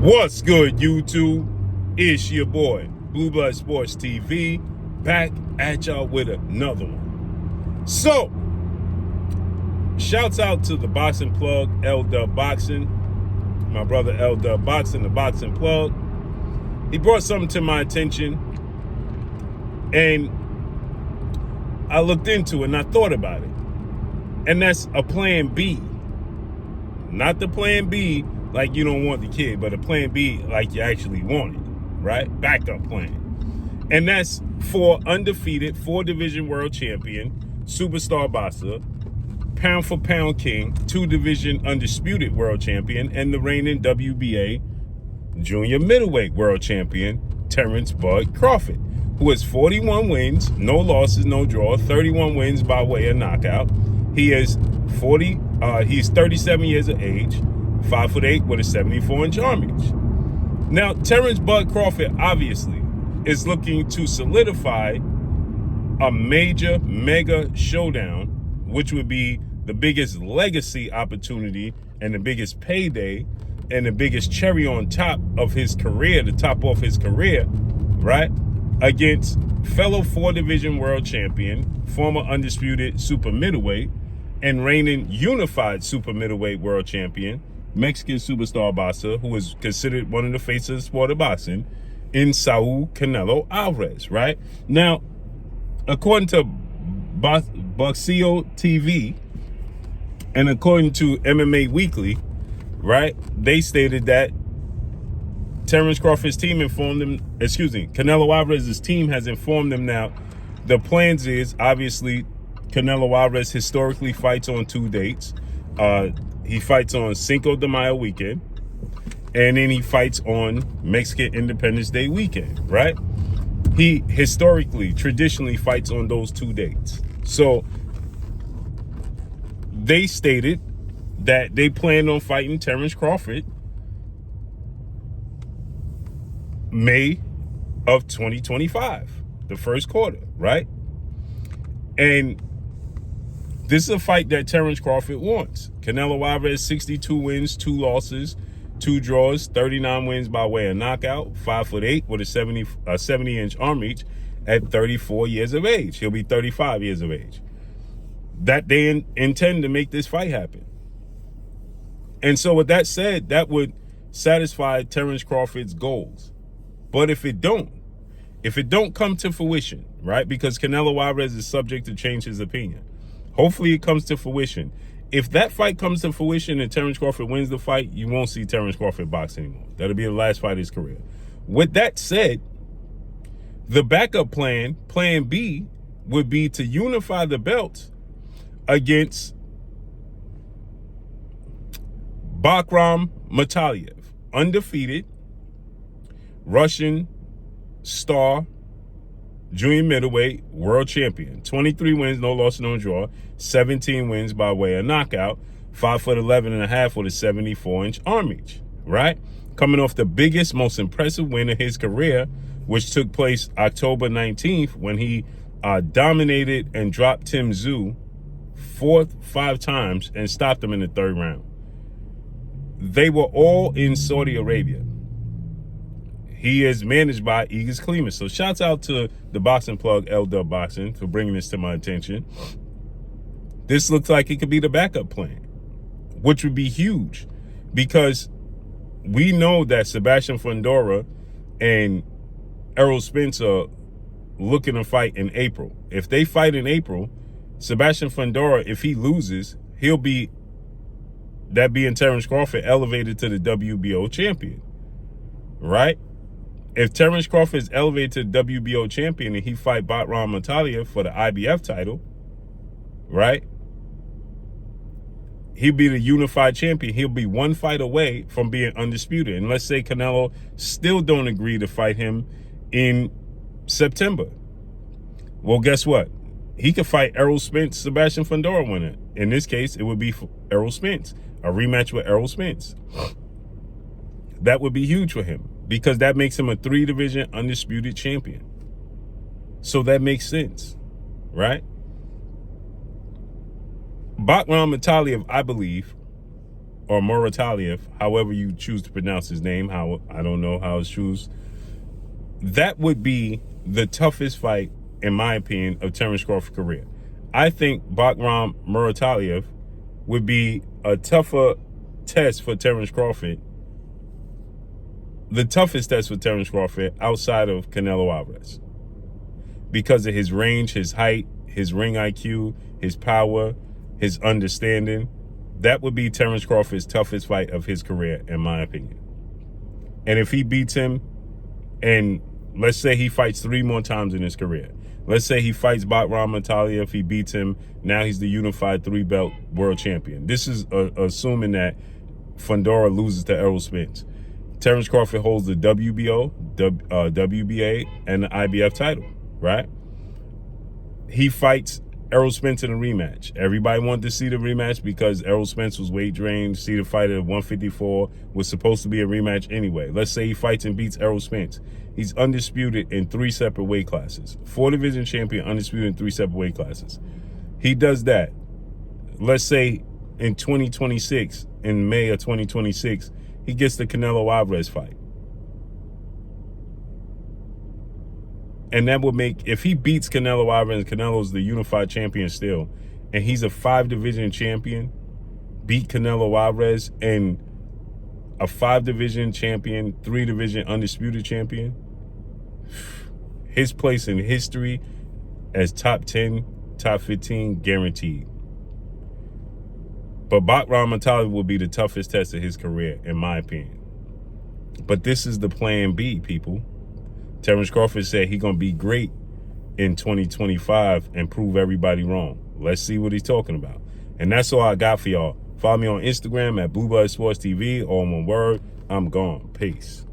What's good, YouTube? It's your boy, Blue Blood Sports TV, back at y'all with another one. So, shouts out to the boxing plug, L-Dub Boxing. My brother L-Dub Boxing, the boxing plug. He brought something to my attention, and I looked into it and I thought about it. And that's a plan B. Not the plan B like you don't want the kid, but a plan B like you actually want it, right? Backup plan. And that's for undefeated 4-division world champion, superstar boxer, pound for pound king, 2-division undisputed world champion, and the reigning WBA junior middleweight world champion, Terence Bud Crawford, who has 41 wins, no losses, no draw, 31 wins by way of knockout. He is he's 37 years of age, 5'8" with a 74-inch arm reach. Now, Terence Bud Crawford obviously is looking to solidify a major mega showdown, which would be the biggest legacy opportunity and the biggest payday and the biggest cherry on top of his career, to top off his career, right? Against fellow 4-division world champion, former undisputed super middleweight, and reigning unified super middleweight world champion, Mexican superstar boxer, who is considered one of the faces of the sport of boxing, in Saul Canelo Alvarez, right? Now, according to Boxeo TV and according to MMA Weekly, right, they stated that Terence Crawford's team informed them, Canelo Alvarez's team has informed them now. The plans is, obviously, Canelo Alvarez historically fights on 2 dates. He fights on Cinco de Mayo weekend, and then he fights on Mexican Independence Day weekend, right? He historically, traditionally fights on those 2 dates. So they stated that they planned on fighting Terence Crawford May of 2025, the first quarter, right? And this is a fight that Terence Crawford wants. Canelo Alvarez, 62 wins, 2 losses, 2 draws, 39 wins by way of knockout, 5'8" with a 70-inch arm reach at 34 years of age. He'll be 35 years of age. That they intend to make this fight happen. And so with that said, that would satisfy Terence Crawford's goals. But if it don't come to fruition, right? Because Canelo Alvarez is subject to change his opinion. Hopefully it comes to fruition. If that fight comes to fruition and Terence Crawford wins the fight, you won't see Terence Crawford box anymore. That'll be the last fight of his career. With that said, the backup plan, plan B, would be to unify the belts against Bakrham Murtazaliev, undefeated Russian star junior middleweight world champion, 23 wins, no loss, no draw, 17 wins by way of knockout, 5'11.5" with a 74-inch arm reach, right? Coming off the biggest, most impressive win of his career, which took place October 19th when he dominated and dropped Tim Tszyu 5 times and stopped him in the 3rd round. They were all in Saudi Arabia. He is managed by Eagles Cleveland. So shouts out to the boxing plug, L-Dub Boxing, for bringing this to my attention. This looks like it could be the backup plan, which would be huge, because we know that Sebastian Fundora and Errol Spence are looking to fight in April. If they fight in April, Sebastian Fundora, if he loses, he'll be, that being Terence Crawford, elevated to the WBO champion, right? If Terence Crawford is elevated to the WBO champion and he fight Bakrham Murtazaliev for the IBF title, right? He'll be the unified champion. He'll be 1 fight away from being undisputed. And let's say Canelo still don't agree to fight him in September. Well, guess what? He could fight Errol Spence, Sebastian Fundora winner. In this case, it would be Errol Spence, a rematch with Errol Spence. That would be huge for him, because that makes him a 3-division undisputed champion. So that makes sense, right? Bakrham Murtazaliev, I believe, or Murtazaliev, however you choose to pronounce his name, I don't know how it's choose. That would be the toughest fight, in my opinion, of Terence Crawford's career. I think Bakrham Murtazaliev would be a tougher test for Terence Crawford, the toughest test for Terence Crawford outside of Canelo Alvarez, because of his range, his height, his ring IQ, his power, his understanding. That would be Terence Crawford's toughest fight of his career, in my opinion. And if he beats him, and let's say he fights 3 more times in his career. Let's say he fights Bakrham Murtazaliev, if he beats him, now he's the unified 3-belt world champion. This is assuming that Fundora loses to Errol Spence. Terence Crawford holds the WBO, WBA, and the IBF title, right? He fights Errol Spence in a rematch. Everybody wanted to see the rematch because Errol Spence was weight drained. See the fight at 154 was supposed to be a rematch anyway. Let's say he fights and beats Errol Spence. He's undisputed in 3 separate weight classes. 4-division champion, undisputed in 3 separate weight classes. He does that. Let's say in 2026, in May of 2026, he gets the Canelo Alvarez fight. And that would make, if he beats Canelo Alvarez, Canelo's the unified champion still, and he's a 5-division champion, beat Canelo Alvarez, and a 5-division champion, 3-division undisputed champion, his place in history as top 10, top 15, guaranteed. But Bakrham Murtazaliev will be the toughest test of his career, in my opinion. But this is the plan B, people. Terence Crawford said he's going to be great in 2025 and prove everybody wrong. Let's see what he's talking about. And that's all I got for y'all. Follow me on Instagram at Blue Blood Sports TV, all one word. I'm gone. Peace.